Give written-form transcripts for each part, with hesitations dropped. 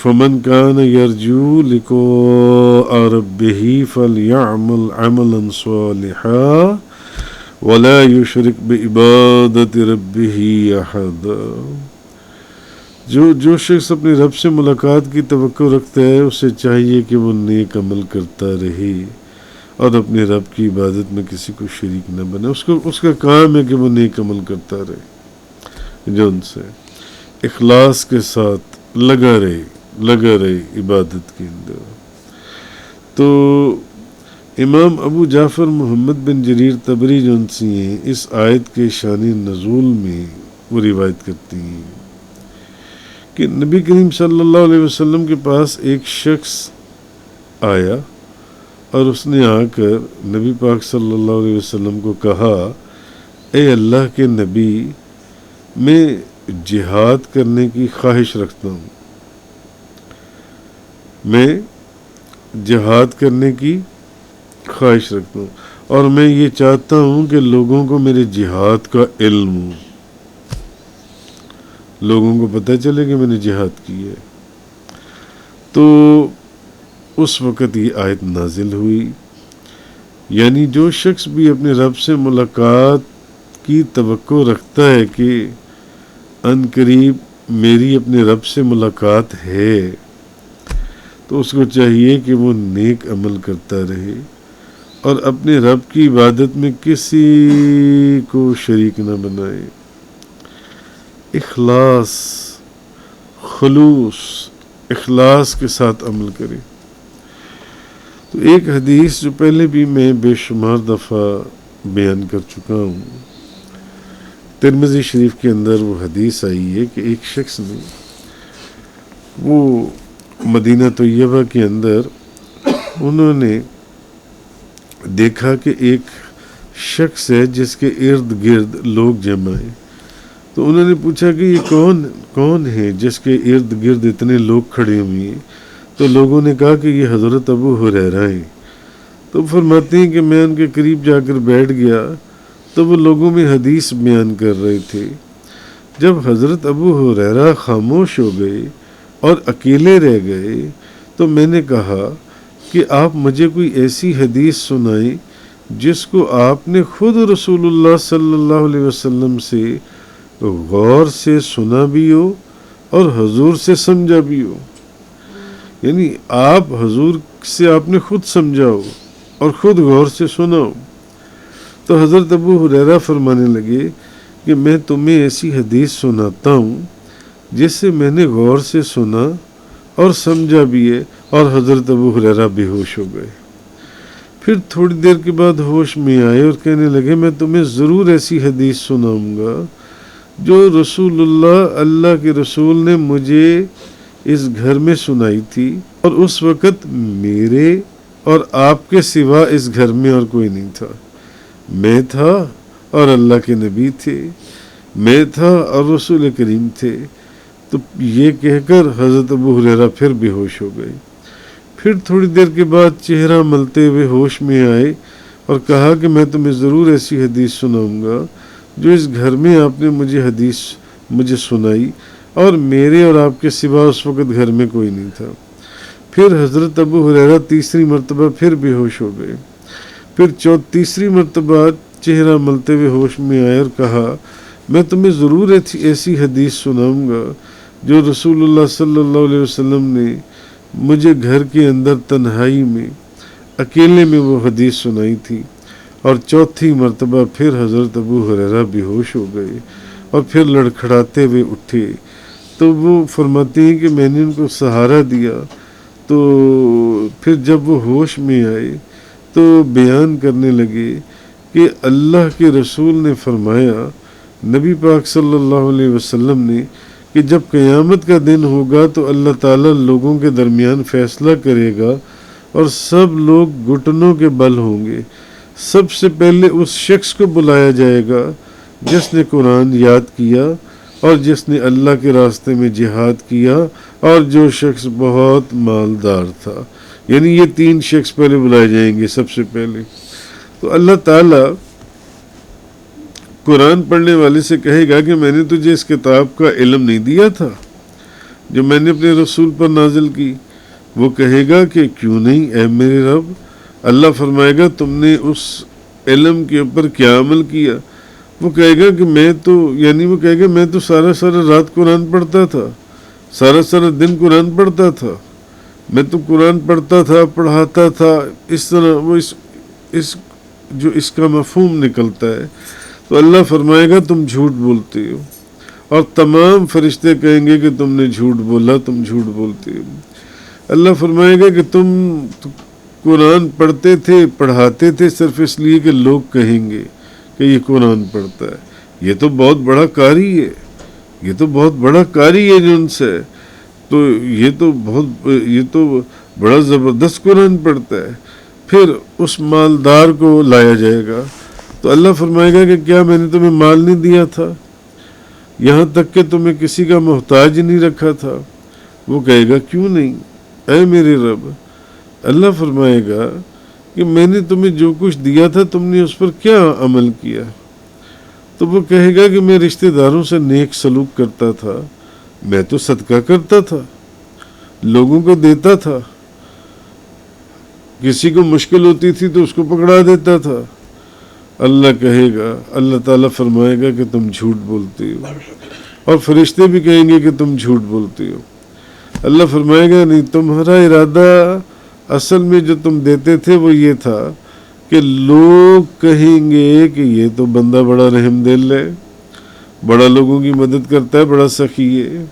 فمن كان يرجو لقاء ربه فليعمل عملا صالحا ولا يشرك بعبادة ربه أحدا۔ جو شخص اپنے رب سے ملاقات کی توقع رکھتا ہے اسے چاہیے کہ وہ نیک عمل کرتا رہے اور اپنے رب کی عبادت میں کسی کو شریک نہ بنے۔ اس کا کام ہے کہ وہ نیک عمل کرتا رہے، جو ان سے اخلاص کے ساتھ لگا رہے عبادت کے اندر۔ تو امام ابو جعفر محمد بن جریر طبری جو ان سے ہیں، اس آیت کے شان نزول میں وہ روایت کرتی ہیں کہ نبی کریم صلی اللہ علیہ وسلم کے پاس ایک شخص آیا اور اس نے آ کر نبی پاک صلی اللہ علیہ وسلم کو کہا، اے اللہ کے نبی، میں جہاد کرنے کی خواہش رکھتا ہوں، اور میں یہ چاہتا ہوں کہ لوگوں کو میرے جہاد کا علم ہو، لوگوں کو پتہ چلے کہ میں نے جہاد کی ہے۔ تو اس وقت یہ آیت نازل ہوئی، یعنی جو شخص بھی اپنے رب سے ملاقات کی توقع رکھتا ہے کہ ان قریب میری اپنے رب سے ملاقات ہے، تو اس کو چاہیے کہ وہ نیک عمل کرتا رہے اور اپنے رب کی عبادت میں کسی کو شریک نہ بنائے، اخلاص کے ساتھ عمل کرے۔ تو ایک حدیث جو پہلے بھی میں بے شمار دفعہ بیان کر چکا ہوں، ترمذی شریف کے اندر وہ حدیث آئی ہے کہ ایک شخص نے وہ مدینہ طیبہ کے اندر انہوں نے دیکھا کہ ایک شخص ہے جس کے ارد گرد لوگ جمع ہیں۔ تو انہوں نے پوچھا کہ یہ کون ہے جس کے ارد گرد اتنے لوگ کھڑے ہوئے ہیں؟ تو لوگوں نے کہا کہ یہ حضرت ابو ہریرہ ہیں۔ تو فرماتے ہیں کہ میں ان کے قریب جا کر بیٹھ گیا تو وہ لوگوں میں حدیث بیان کر رہے تھے۔ جب حضرت ابو ہریرہ خاموش ہو گئے اور اکیلے رہ گئے تو میں نے کہا کہ آپ مجھے کوئی ایسی حدیث سنائیں جس کو آپ نے خود رسول اللہ صلی اللہ علیہ وسلم سے غور سے سنا بھی ہو اور حضور سے سمجھا بھی ہو، یعنی آپ حضور سے آپ نے خود سمجھا ہو اور خود غور سے سنا ہو۔ تو حضرت ابو ہریرہ فرمانے لگے کہ میں تمہیں ایسی حدیث سناتا ہوں جس سے میں نے غور سے سنا اور سمجھا بھی ہے، اور حضرت ابو ہریرہ بے ہوش ہو گئے۔ پھر تھوڑی دیر کے بعد ہوش میں آئے اور کہنے لگے میں تمہیں ضرور ایسی حدیث سناؤں گا جو رسول اللہ کے رسول نے مجھے اس گھر میں سنائی تھی، اور اس وقت میرے اور آپ کے سوا اس گھر میں اور کوئی نہیں تھا، میں تھا اور اللہ کے نبی تھے، میں تھا اور رسول کریم تھے۔ تو یہ کہہ کر حضرت ابو ہریرہ پھر بے ہوش ہو گئے۔ پھر تھوڑی دیر کے بعد چہرہ ملتے ہوئے ہوش میں آئے اور کہا کہ میں تمہیں ضرور ایسی حدیث سناؤں گا جو اس گھر میں آپ نے مجھے سنائی، اور میرے اور آپ کے سوا اس وقت گھر میں کوئی نہیں تھا۔ پھر حضرت ابو ہریرہ تیسری مرتبہ پھر بے ہوش ہو گئے۔ پھر تیسری مرتبہ چہرہ ملتے ہوئے ہوش میں آئے اور کہا میں تمہیں ضرور ایسی حدیث سناؤں گا جو رسول اللہ صلی اللہ علیہ وسلم نے مجھے گھر کے اندر تنہائی میں اکیلے میں وہ حدیث سنائی تھی۔ اور چوتھی مرتبہ پھر حضرت ابو ہریرہ بے ہوش ہو گئے اور پھر لڑکھڑاتے ہوئے اٹھے۔ تو وہ فرماتے ہیں کہ میں نے ان کو سہارا دیا، تو پھر جب وہ ہوش میں آئے تو بیان کرنے لگے کہ اللہ کے رسول نے فرمایا، نبی پاک صلی اللہ علیہ وسلم نے، کہ جب قیامت کا دن ہوگا تو اللہ تعالیٰ لوگوں کے درمیان فیصلہ کرے گا اور سب لوگ گھٹنوں کے بل ہوں گے۔ سب سے پہلے اس شخص کو بلایا جائے گا جس نے قرآن یاد کیا اور جس نے اللہ کے راستے میں جہاد کیا اور جو شخص بہت مالدار تھا، یعنی یہ تین شخص پہلے بلائے جائیں گے سب سے پہلے۔ تو اللہ تعالیٰ قرآن پڑھنے والے سے کہے گا کہ میں نے تجھے اس کتاب کا علم نہیں دیا تھا، جو میں نے اپنے رسول پر نازل کی، وہ کہے گا کہ کیوں نہیں اے میرے رب۔ اللہ فرمائے گا تم نے اس علم کے اوپر کیا عمل کیا؟ وہ کہے گا کہ وہ کہے گا میں تو سارا رات قرآن پڑھتا تھا، سارا دن قرآن پڑھتا تھا، میں تو قرآن پڑھتا تھا، پڑھاتا تھا۔ اس طرح وہ اس کا مفہوم نکلتا ہے۔ تو اللہ فرمائے گا تم جھوٹ بولتے ہو، اور تمام فرشتے کہیں گے کہ تم نے جھوٹ بولا، تم جھوٹ بولتے ہو۔ اللہ فرمائے گا کہ تم قرآن پڑھتے تھے، پڑھاتے تھے صرف اس لیے کہ لوگ کہیں گے کہ یہ قرآن پڑھتا ہے، یہ تو بہت بڑا قاری ہے، یہ تو بہت بڑا قاری ہے جن سے، تو یہ تو بڑا زبردست قرآن پڑھتا ہے۔ پھر اس مالدار کو لایا جائے گا تو اللہ فرمائے گا کہ کیا میں نے تمہیں مال نہیں دیا تھا، یہاں تک کہ تمہیں کسی کا محتاج نہیں رکھا تھا؟ وہ کہے گا کیوں نہیں اے میرے رب۔ اللہ فرمائے گا کہ میں نے تمہیں جو کچھ دیا تھا تم نے اس پر کیا عمل کیا؟ تو وہ کہے گا کہ میں رشتہ داروں سے نیک سلوک کرتا تھا، میں تو صدقہ کرتا تھا، لوگوں کو دیتا تھا، کسی کو مشکل ہوتی تھی تو اس کو پکڑا دیتا تھا۔ اللہ کہے گا، اللہ تعالیٰ فرمائے گا کہ تم جھوٹ بولتے ہو، اور فرشتے بھی کہیں گے کہ تم جھوٹ بولتے ہو۔ اللہ فرمائے گا نہیں، تمہارا ارادہ اصل میں جو تم دیتے تھے وہ یہ تھا کہ لوگ کہیں گے کہ یہ تو بندہ بڑا رحم دل ہے، بڑا لوگوں کی مدد کرتا ہے، بڑا سخی ہے۔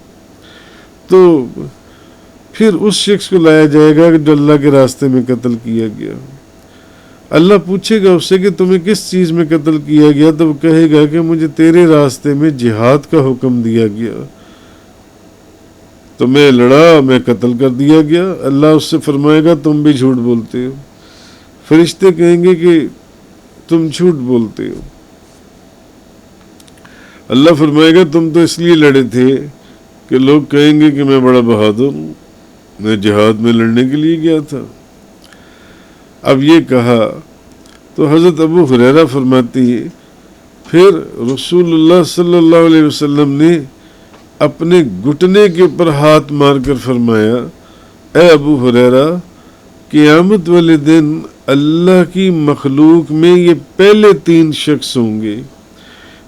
تو پھر اس شخص کو لایا جائے گا کہ جو اللہ کے راستے میں قتل کیا گیا۔ اللہ پوچھے گا اس سے کہ تمہیں کس چیز میں قتل کیا گیا؟ تو وہ کہے گا کہ مجھے تیرے راستے میں جہاد کا حکم دیا گیا، تو میں لڑا، میں قتل کر دیا گیا۔ اللہ اس سے فرمائے گا تم بھی جھوٹ بولتے ہو۔ فرشتے کہیں گے کہ تم جھوٹ بولتے ہو۔ اللہ فرمائے گا تم تو اس لیے لڑے تھے کہ لوگ کہیں گے کہ میں بڑا بہادر ہوں، میں جہاد میں لڑنے کے لیے گیا تھا۔ اب یہ کہا تو حضرت ابو ہریرہ فرماتی ہے پھر رسول اللہ صلی اللہ علیہ وسلم نے اپنے گھٹنے کے اوپر ہاتھ مار کر فرمایا، اے ابو ہریرہ، قیامت والے دن اللہ کی مخلوق میں یہ پہلے 3 شخص ہوں گے،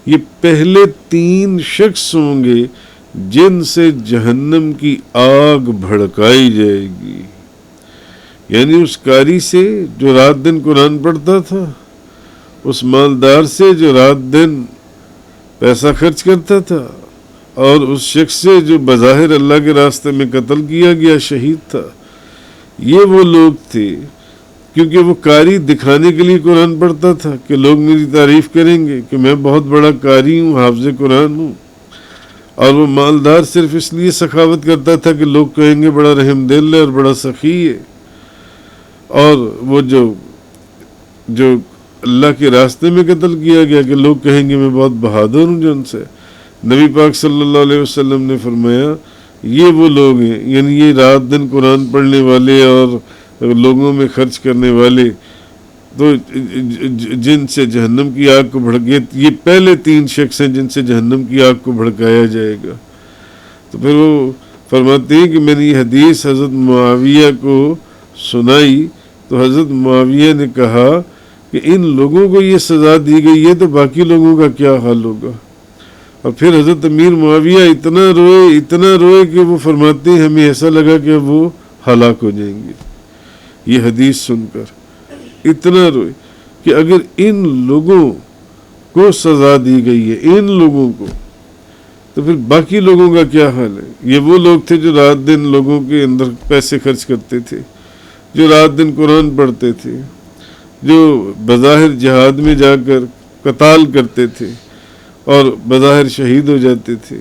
یہ پہلے 3 شخص ہوں گے جن سے جہنم کی آگ بھڑکائی جائے گی۔ یعنی اس قاری سے جو رات دن قرآن پڑھتا تھا، اس مالدار سے جو رات دن پیسہ خرچ کرتا تھا، اور اس شخص سے جو بظاہر اللہ کے راستے میں قتل کیا گیا شہید تھا۔ یہ وہ لوگ تھے، کیونکہ وہ قاری دکھانے کے لیے قرآن پڑھتا تھا کہ لوگ میری تعریف کریں گے کہ میں بہت بڑا قاری ہوں، حافظ قرآن ہوں، اور وہ مالدار صرف اس لیے سخاوت کرتا تھا کہ لوگ کہیں گے بڑا رحم دل ہے اور بڑا سخی ہے۔ اور وہ جو اللہ کے راستے میں قتل کیا گیا کہ لوگ کہیں گے میں بہت بہادر ہوں جن سے، نبی پاک صلی اللہ علیہ وسلم نے فرمایا یہ وہ لوگ ہیں، یعنی یہ رات دن قرآن پڑھنے والے اور لوگوں میں خرچ کرنے والے، تو جن سے جہنم کی آگ کو بھڑکے، یہ پہلے 3 شخص ہیں جن سے جہنم کی آگ کو بھڑکایا جائے گا۔ تو پھر وہ فرماتے ہیں کہ میں نے یہ حدیث حضرت معاویہ کو سنائی تو حضرت معاویہ نے کہا کہ ان لوگوں کو یہ سزا دی گئی ہے تو باقی لوگوں کا کیا حال ہوگا؟ اور پھر حضرت امیر معاویہ اتنا روئے کہ وہ فرماتے ہیں ہمیں ایسا لگا کہ وہ ہلاک ہو جائیں گے۔ یہ حدیث سن کر اتنا روئے کہ اگر ان لوگوں کو سزا دی گئی ہے، ان لوگوں کو، تو پھر باقی لوگوں کا کیا حال ہے؟ یہ وہ لوگ تھے جو رات دن لوگوں کے اندر پیسے خرچ کرتے تھے، جو رات دن قرآن پڑھتے تھے، جو بظاہر جہاد میں جا کر قتال کرتے تھے اور بظاہر شہید ہو جاتے تھے۔